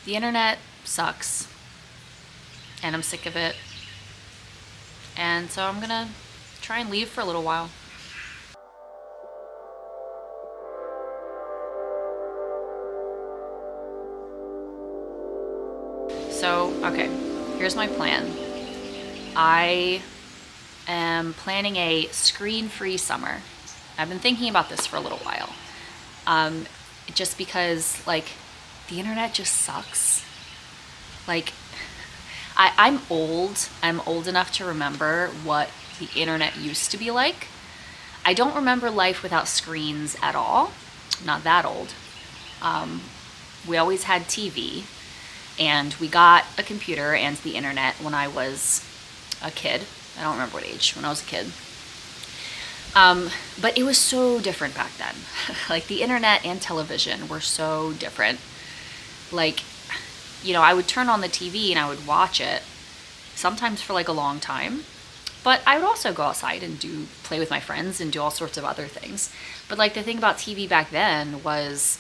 The internet sucks, and I'm sick of it. And so I'm gonna try and leave for a little while. So, okay, here's my plan. I am planning a screen-free summer. I've been thinking about this for a little while. Um, just because, like, the internet just sucks. Like, I'm old. I'm old enough to remember what the internet used to be like. I don't remember life without screens at all. I'm not that old. We always had TV, and we got a computer and the internet when I was a kid. I don't remember what age, when I was a kid. But it was so different back then. Like, the internet and television were so different. Like, I would turn on the TV and I would watch it, sometimes for like a long time. But I would also go outside and play with my friends and do all sorts of other things. But like, the thing about TV back then was,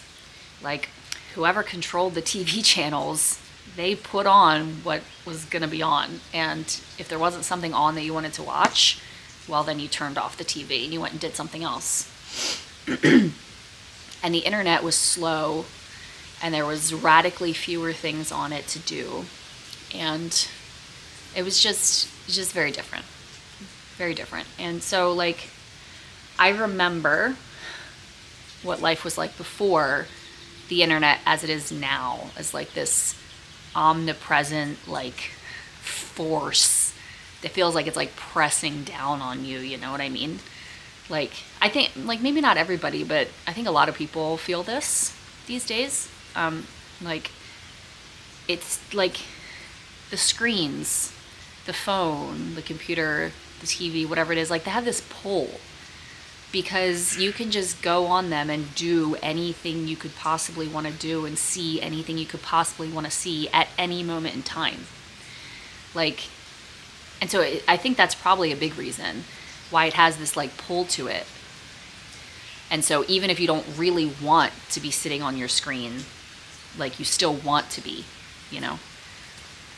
like, whoever controlled the TV channels, they put on what was going to be on. And if there wasn't something on that you wanted to watch, well, then you turned off the TV and you went and did something else. And the internet was slow, and there was radically fewer things on it to do. And it was just very different. Very different. And so, like, I remember what life was like before the internet as it is now, as like this omnipresent, like, force that feels like it's like pressing down on you, you know what I mean? Like, I think, like, maybe not everybody, but I think a lot of people feel this these days. Like, it's like the screens, the phone, the computer, the TV, whatever it is, like, they have this pull because you can just go on them and do anything you could possibly want to do and see anything you could possibly want to see at any moment in time. Like, and so I think that's probably a big reason why it has this, like, pull to it. And so even if you don't really want to be sitting on your screen, like, you still want to be, you know?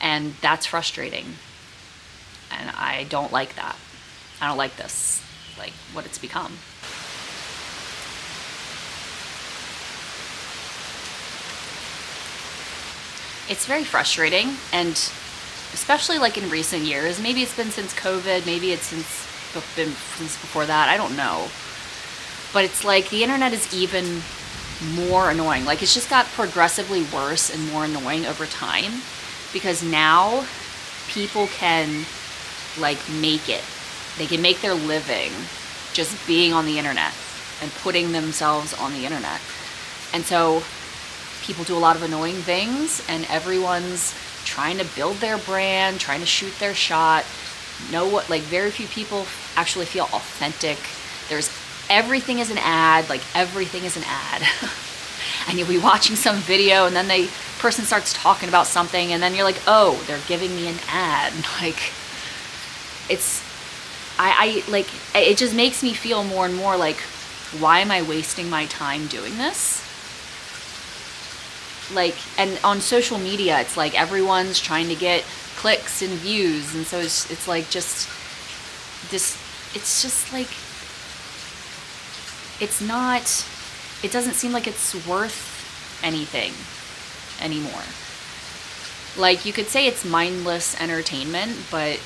And that's frustrating. And I don't like that. I don't like this, like, what it's become. It's very frustrating, and especially, like, in recent years. Maybe it's been since COVID, maybe it's been since before that, I don't know. But it's like the internet is even more annoying. Like, it's just got progressively worse and more annoying over time, because now people can, like, make it. They can make their living just being on the internet and putting themselves on the internet. And so people do a lot of annoying things, and everyone's trying to build their brand, trying to shoot their shot. Like, very few people actually feel authentic. Everything is an ad, like, everything is an ad. And you'll be watching some video, and then person starts talking about something, and then you're like, oh, they're giving me an ad. Like, like, it just makes me feel more and more like, why am I wasting my time doing this? Like, and on social media, it's like everyone's trying to get clicks and views, and so it's like just this, it's just like, it doesn't seem like it's worth anything anymore. Like, you could say it's mindless entertainment, but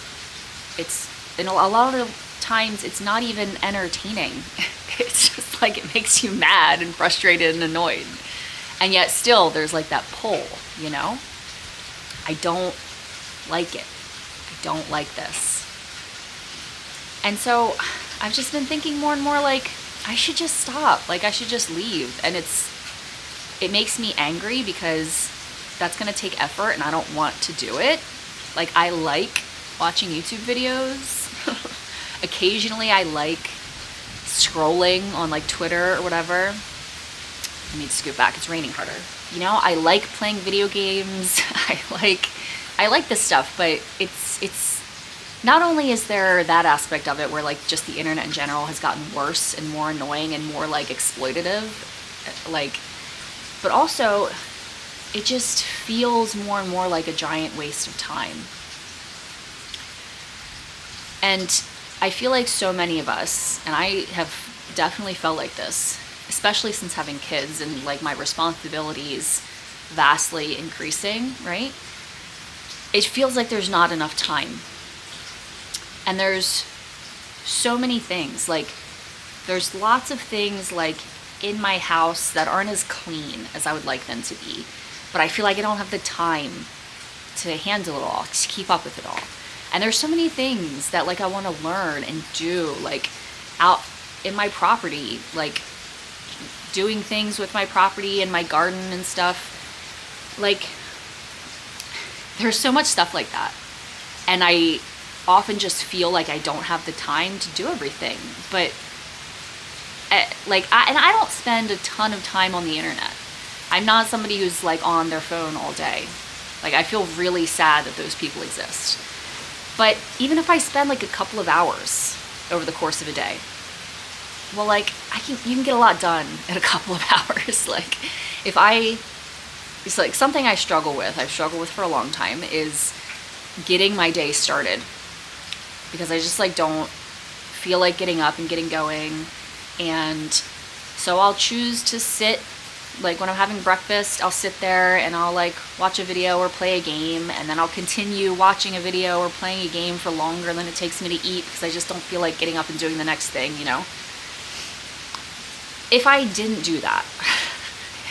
a lot of times it's not even entertaining. It's just like, it makes you mad and frustrated and annoyed. And yet still there's, like, that pull, you know? I don't like it. I don't like this. And so I've just been thinking more and more, like, I should just stop. Like, I should just leave. And it makes me angry because that's going to take effort and I don't want to do it. Like, I like watching YouTube videos. Occasionally I like scrolling on, like, Twitter or whatever. I need to scoot back. It's raining harder. You know, I like playing video games. I like this stuff, but it's not only is there that aspect of it where, like, just the internet in general has gotten worse and more annoying and more, like, exploitative, like, but also it just feels more and more like a giant waste of time. And I feel like so many of us, and I have definitely felt like this, especially since having kids and like my responsibilities vastly increasing, right? It feels like there's not enough time. And there's so many things, like there's lots of things like in my house that aren't as clean as I would like them to be. But I feel like I don't have the time to handle it all, to keep up with it all. And there's so many things that like I want to learn and do, like out in my property, like doing things with my property and my garden and stuff. Like there's so much stuff like that. And I often just feel like I don't have the time to do everything. But I don't spend a ton of time on the internet. I'm not somebody who's like on their phone all day. Like I feel really sad that those people exist. But even if I spend like a couple of hours over the course of a day, well, like you can get a lot done in a couple of hours. Like it's like something I've struggled with for a long time is getting my day started, because I just like don't feel like getting up and getting going. And so I'll choose to sit, like when I'm having breakfast, I'll sit there and I'll like watch a video or play a game, and then I'll continue watching a video or playing a game for longer than it takes me to eat, because I just don't feel like getting up and doing the next thing, you know? If I didn't do that,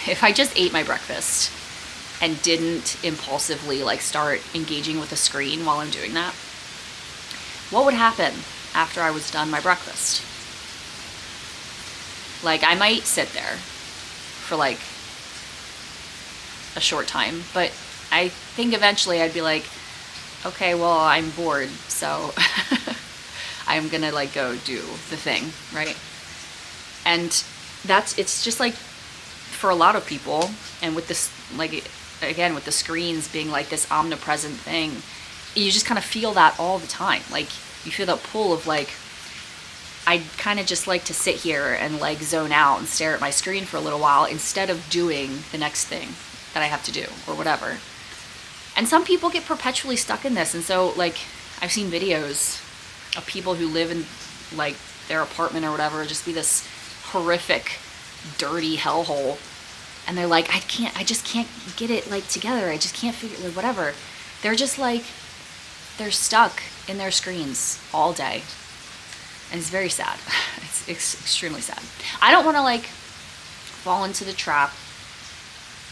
if I just ate my breakfast and didn't impulsively like start engaging with the screen while I'm doing that, what would happen after I was done my breakfast? Like I might sit there for like a short time, but I think eventually I'd be like, okay, well, I'm bored, so I'm gonna like go do the thing, right? And it's just like for a lot of people, and with this, like again, with the screens being like this omnipresent thing, you just kind of feel that all the time. Like you feel that pull of like, I kind of just like to sit here and like zone out and stare at my screen for a little while instead of doing the next thing that I have to do or whatever. And some people get perpetually stuck in this. And so like I've seen videos of people who live in like their apartment or whatever just be this horrific, dirty hellhole. And they're like, I just can't get it like together. I just can't figure, like whatever. They're just like, they're stuck in their screens all day. And it's very sad. It's extremely sad. I don't want to like fall into the trap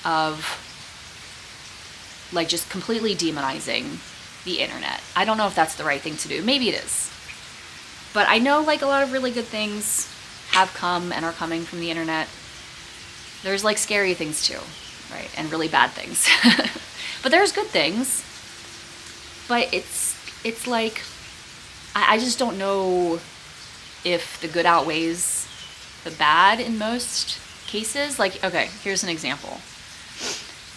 of like just completely demonizing the internet. I don't know if that's the right thing to do. Maybe it is. But I know like a lot of really good things have come and are coming from the internet. There's like scary things too, right? And really bad things. But there's good things. But it's like, I just don't know if the good outweighs the bad in most cases. Like, okay, here's an example.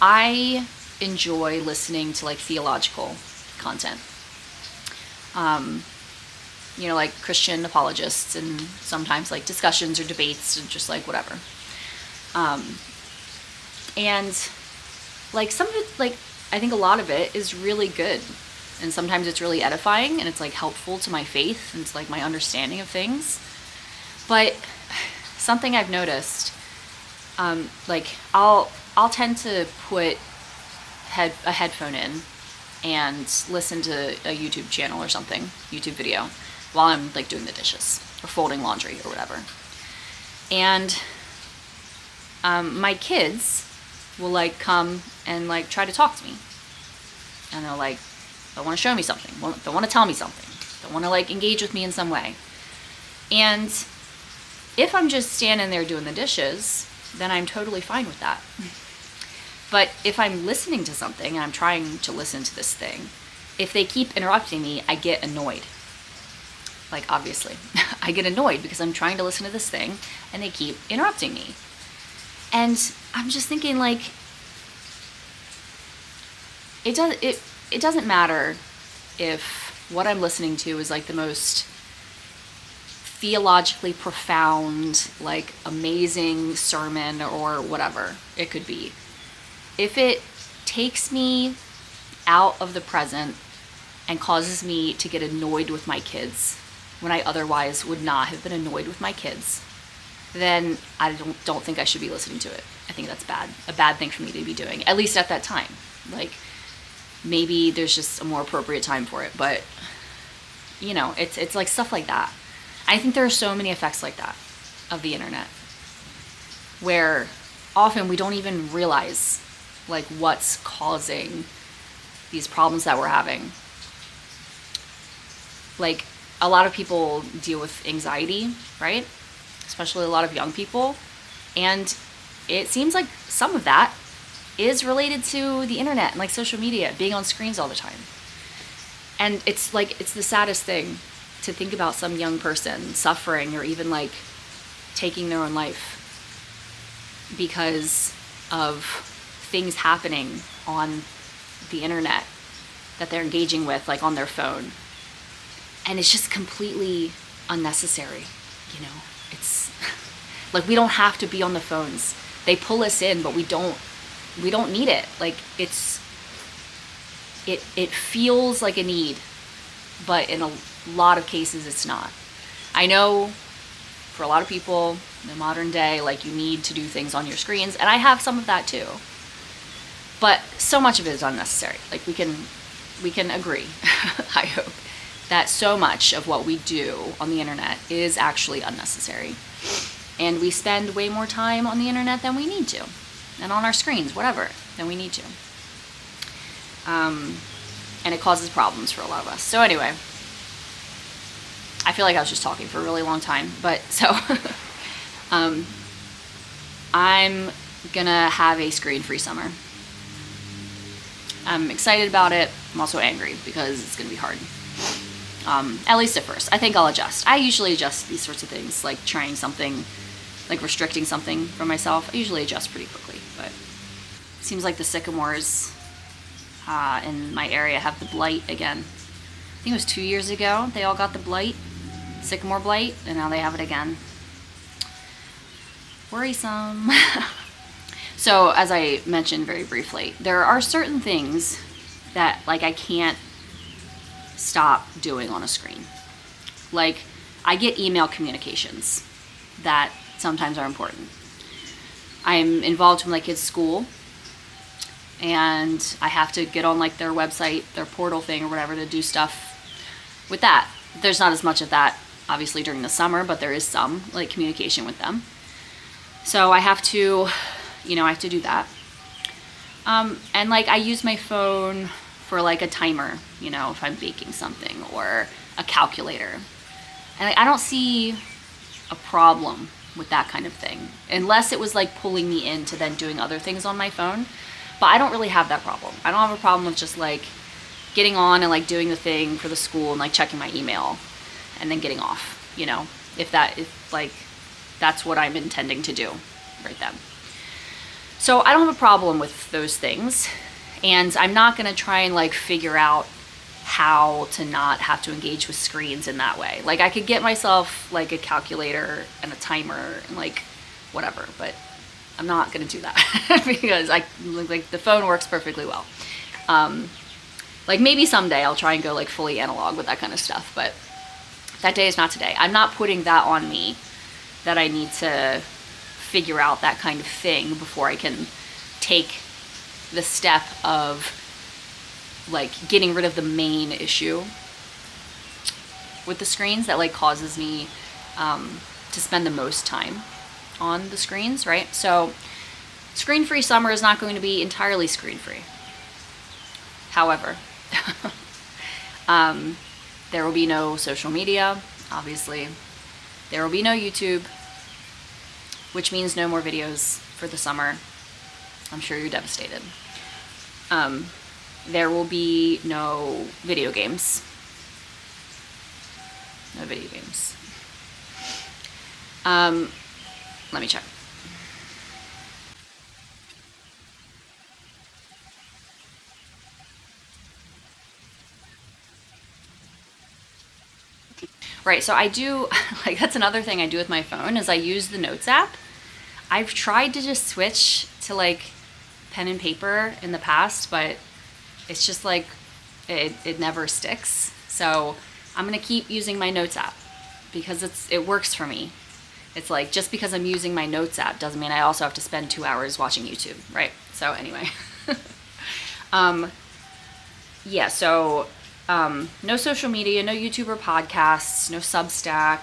I enjoy listening to like theological content. You know, like Christian apologists and sometimes like discussions or debates and just like whatever. And like some of it, like I think a lot of it is really good. And sometimes it's really edifying and it's like helpful to my faith and it's like my understanding of things. But something I've noticed, like I'll tend to put a headphone in and listen to a YouTube channel or something, YouTube video, while I'm like doing the dishes or folding laundry or whatever. And my kids will like come and like try to talk to me. And they'll like, they want to show me something. They want to tell me something. They want to like engage with me in some way. And if I'm just standing there doing the dishes, then I'm totally fine with that. But if I'm listening to something and I'm trying to listen to this thing, if they keep interrupting me, I get annoyed. Like obviously, I get annoyed because I'm trying to listen to this thing and they keep interrupting me. And I'm just thinking like, it doesn't matter if what I'm listening to is like the most theologically profound, like amazing sermon or whatever it could be. if it takes me out of the present and causes me to get annoyed with my kids when I otherwise would not have been annoyed with my kids, then I don't think I should be listening to it. I think that's bad. A bad thing for me to be doing, at least at that time. Like, maybe there's just a more appropriate time for it, but you know, it's like stuff like that. I think there are so many effects like that of the internet where often we don't even realize like what's causing these problems that we're having. Like, a lot of people deal with anxiety, right? Especially a lot of young people. And it seems like some of that is related to the internet and like social media, being on screens all the time. And it's like, it's the saddest thing to think about some young person suffering or even like taking their own life because of things happening on the internet that they're engaging with, like on their phone. And it's just completely unnecessary, you know? It's like, we don't have to be on the phones. They pull us in, but we don't need it. Like, it feels like a need, but in a lot of cases it's not. I know for a lot of people in the modern day, like, you need to do things on your screens, and I have some of that too. But so much of it is unnecessary. Like, we can agree, I hope, that so much of what we do on the internet is actually unnecessary. And we spend way more time on the internet than we need to. And on our screens, whatever, than we need to. And it causes problems for a lot of us. So anyway, I feel like I was just talking for a really long time. But so, I'm gonna have a screen-free summer. I'm excited about it. I'm also angry because it's gonna be hard. At least at first. I think I'll adjust. I usually adjust these sorts of things, like trying something, like restricting something for myself. I usually adjust pretty quickly, but it seems like the sycamores in my area have the blight again. I think it was 2 years ago they all got the blight, sycamore blight, and now they have it again. Worrisome. So, as I mentioned very briefly, there are certain things that, like, I can't stop doing on a screen. Like, I get email communications that sometimes are important. I'm involved with my kids' school, and I have to get on like their website, their portal thing or whatever, to do stuff with that. There's not as much of that obviously during the summer, but there is some like communication with them. So I have to, I have to do that. And like, I use my phone for like a timer, if I'm baking something, or a calculator. And I don't see a problem with that kind of thing, unless it was like pulling me into then doing other things on my phone. But I don't really have that problem. I don't have a problem with just like getting on and like doing the thing for the school and like checking my email and then getting off, if that's what I'm intending to do right then. So I don't have a problem with those things, and I'm not going to try and like figure out how to not have to engage with screens in that way. Like, I could get myself like a calculator and a timer and like whatever, but I'm not going to do that because like the phone works perfectly well. Like, maybe someday I'll try and go like fully analog with that kind of stuff, but that day is not today. I'm not putting that on me, that I need to figure out that kind of thing before I can take the step of like getting rid of the main issue with the screens that like causes me to spend the most time on the screens, right? So screen-free summer is not going to be entirely screen-free. However, there will be no social media, obviously. There will be no YouTube, which means no more videos for the summer. I'm sure you're devastated. There will be no video games. No video games. Let me check. Right, so I do, like, that's another thing I do with my phone, is I use the Notes app. I've tried to just switch to like pen and paper in the past, but it's just like it never sticks. So I'm gonna keep using my notes app because it works for me. It's like, just because I'm using my notes app doesn't mean I also have to spend 2 hours watching YouTube, right? So anyway, yeah. So no social media, no YouTube or podcasts, no Substack,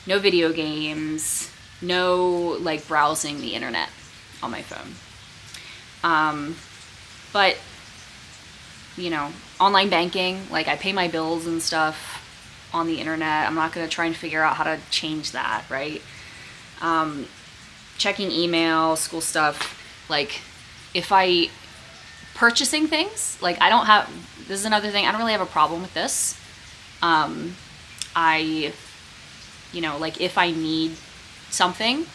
no video games, no like browsing the internet on my phone. But online banking, like I pay my bills and stuff on the internet. I'm not going to try and figure out how to change that, right? Checking email, school stuff, like purchasing things, like this is another thing, I don't really have a problem with this. Like if I need something,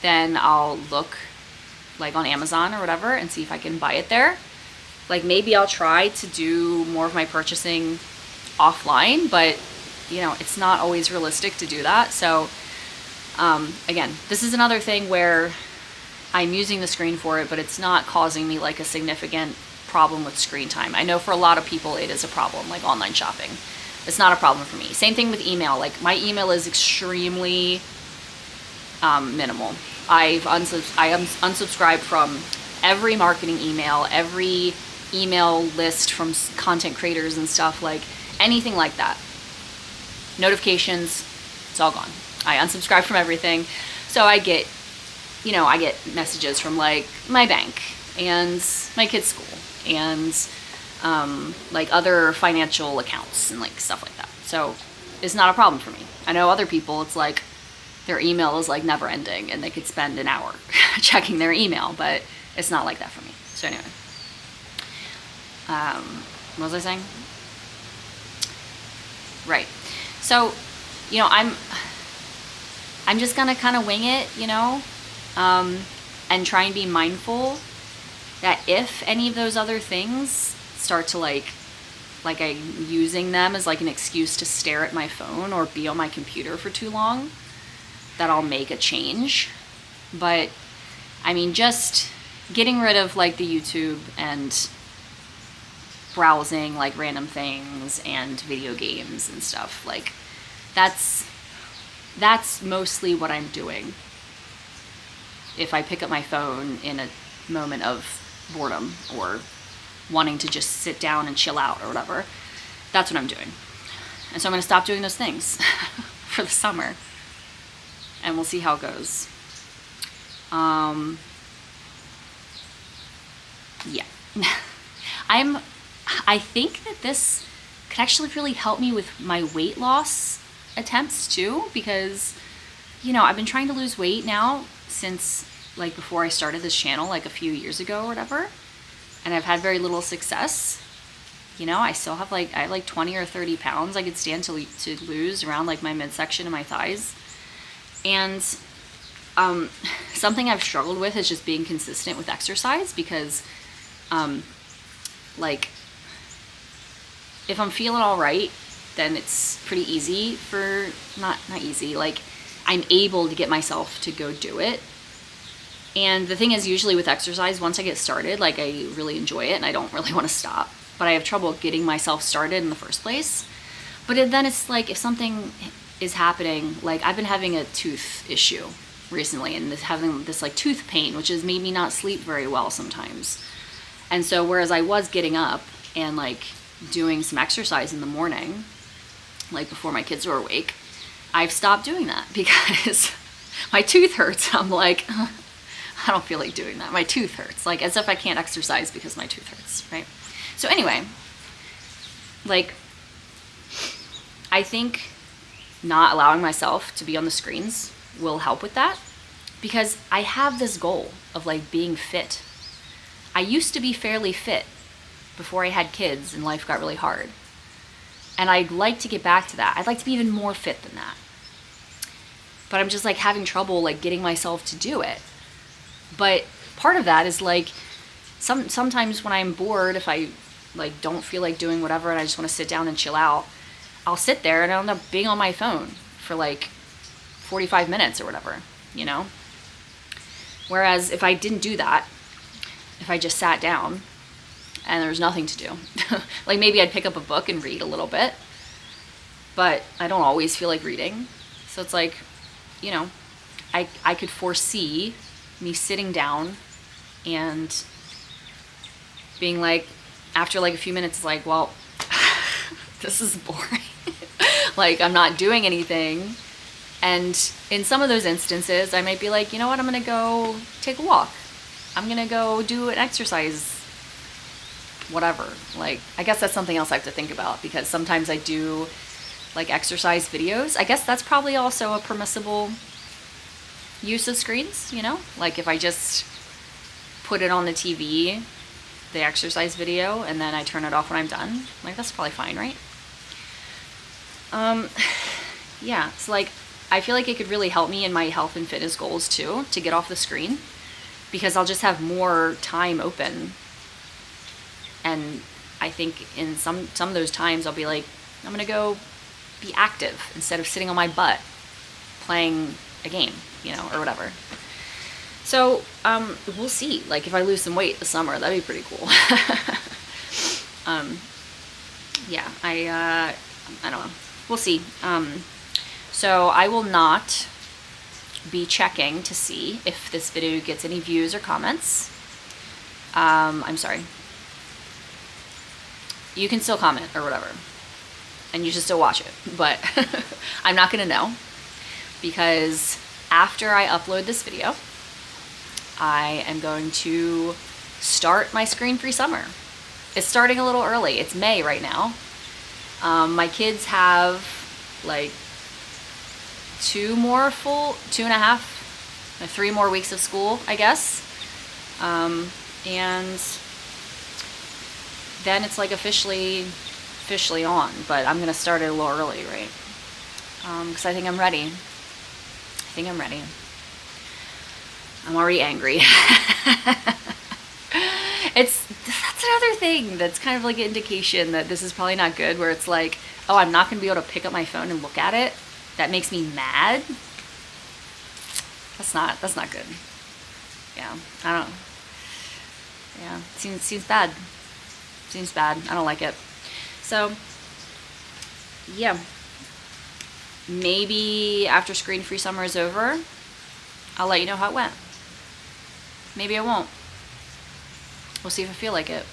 then I'll look like on Amazon or whatever and see if I can buy it there. Like maybe I'll try to do more of my purchasing offline, but it's not always realistic to do that. So again, this is another thing where I'm using the screen for it, but it's not causing me like a significant problem with screen time. I know for a lot of people it is a problem, like online shopping. It's not a problem for me. Same thing with email. Like my email is extremely minimal. I unsubscribed from every marketing email, every email list from content creators and stuff, like anything like that. Notifications, it's all gone. I unsubscribe from everything. So I get messages from like my bank and my kids' school and like other financial accounts and like stuff like that. So it's not a problem for me. I know other people, it's like their email is like never ending and they could spend an hour checking their email, but it's not like that for me. So anyway, what was I saying? Right. So, I'm just gonna kind of wing it, and try and be mindful that if any of those other things start to like I'm using them as like an excuse to stare at my phone or be on my computer for too long, that I'll make a change. But I mean, just getting rid of like the YouTube and browsing like random things and video games and stuff, like that's mostly what I'm doing if I pick up my phone in a moment of boredom or wanting to just sit down and chill out or whatever. That's what I'm doing. And so I'm going to stop doing those things for the summer and we'll see how it goes. Yeah. I think that this could actually really help me with my weight loss attempts too, because I've been trying to lose weight now since like before I started this channel, like a few years ago or whatever, and I've had very little success. I still have I have like 20 or 30 pounds I could stand to lose around like my midsection and my thighs. And something I've struggled with is just being consistent with exercise, because like if I'm feeling all right, then it's pretty easy for, not easy, like I'm able to get myself to go do it. And the thing is, usually with exercise, once I get started, like I really enjoy it and I don't really want to stop, but I have trouble getting myself started in the first place. But then it's like, if something is happening, like I've been having a tooth issue recently and having this like tooth pain, which has made me not sleep very well sometimes. And so whereas I was getting up and like doing some exercise in the morning, like before my kids were awake, I've stopped doing that because my tooth hurts. I'm like, I don't feel like doing that. My tooth hurts, like as if I can't exercise because my tooth hurts, right? So anyway, like I think not allowing myself to be on the screens will help with that, because I have this goal of like being fit. I used to be fairly fit before I had kids and life got really hard. And I'd like to get back to that. I'd like to be even more fit than that. But I'm just like having trouble like getting myself to do it. But part of that is like sometimes when I'm bored, if I like don't feel like doing whatever and I just want to sit down and chill out, I'll sit there and I'll end up being on my phone for like 45 minutes or whatever, Whereas if I didn't do that, if I just sat down and there's nothing to do. Like maybe I'd pick up a book and read a little bit, but I don't always feel like reading. So it's like, you know, I could foresee me sitting down and being like, after like a few minutes, it's like, well, this is boring. Like I'm not doing anything. And in some of those instances, I might be like, you know what, I'm gonna go take a walk. I'm gonna go do an exercise, whatever. Like, I guess that's something else I have to think about, because sometimes I do like exercise videos. I guess that's probably also a permissible use of screens, you know? Like if I just put it on the TV, the exercise video, and then I turn it off when I'm done, like that's probably fine, right? Yeah, so like, I feel like it could really help me in my health and fitness goals too, to get off the screen, because I'll just have more time open. And I think in some of those times I'll be like, I'm gonna go be active instead of sitting on my butt playing a game, you know, or whatever. So we'll see. Like if I lose some weight this summer, that'd be pretty cool. Yeah, I don't know. We'll see. So I will not be checking to see if this video gets any views or comments. I'm sorry. You can still comment or whatever, and you should still watch it, but I'm not gonna know, because after I upload this video, I am going to start my screen-free summer. It's starting a little early. It's May right now. My kids have like 3 more weeks of school, I guess. And then it's like officially on, but I'm gonna start it a little early, right? Because I think I'm ready. I'm already angry. That's another thing that's kind of like an indication that this is probably not good, where it's like, oh, I'm not gonna be able to pick up my phone and look at it. That makes me mad. That's not good. Yeah, I don't know. Yeah, seems bad. Seems bad. I don't like it. So, yeah. Maybe after screen-free summer is over, I'll let you know how it went. Maybe I won't. We'll see if I feel like it.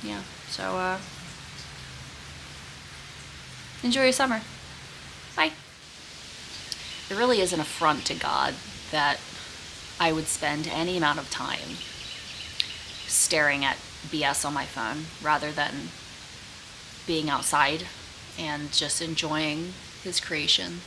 Yeah, so, enjoy your summer. Bye. It really is an affront to God that I would spend any amount of time staring at BS on my phone rather than being outside and just enjoying his creation.